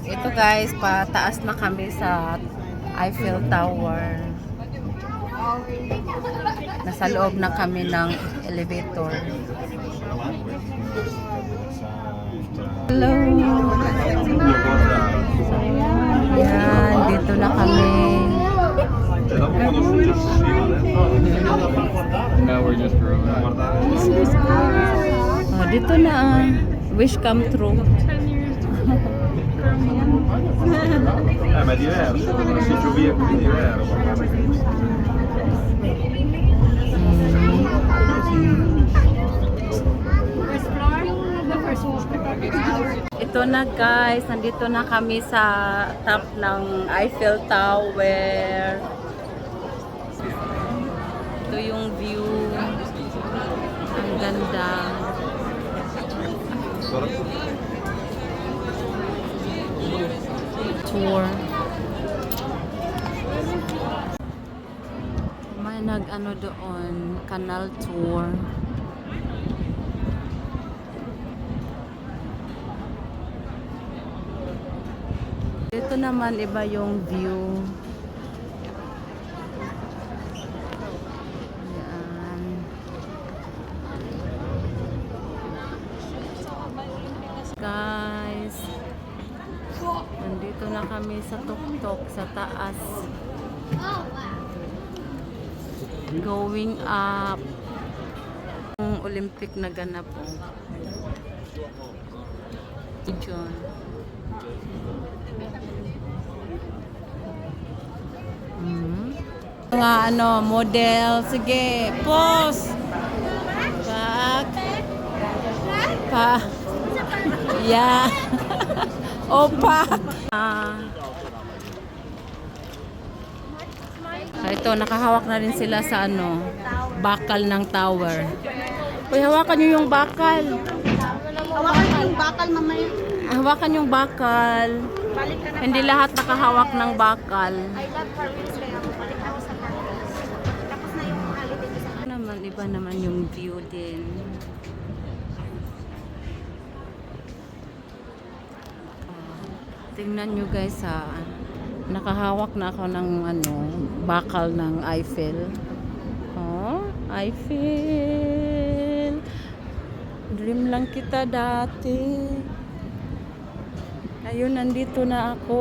Ito guys, pataas na kami sa Eiffel Tower. Nasa loob na kami ng elevator. Hello! Yan, dito na kami. Now we're just Oh, dito na. Wish come true. Ma è diverso, si giovia così diverso. Ito na guys, nandito na kami sa top ng Eiffel Tower. Ito yung view. Ang ganda. Tour. May nag-ano doon, canal tour. Dito naman iba yung view. Yan. Guys, nandito na kami sa tuktok sa taas. Going up. Yung Olympic na ganap po. Diyan. Mga ano, model. Sige, pose. Back. Pa. Yeah. Opa. Ito, nakahawak na rin sila sa ano, bakal ng tower. Uy, hawakan nyo yung bakal. Hawakan mo yung bakal mamaya. Hawakan yung bakal. Hindi lahat nakahawak ng bakal. I love Paris kaya bumalik ako sa Paris. Tapos na yung holiday ko sa Naman, iba naman yung view din. Tingnan nyo guys ha. Nakahawak na ako ng ano, bakal ng Eiffel. Oh, Eiffel. Dream lang kita dati. Ayun, nandito na ako.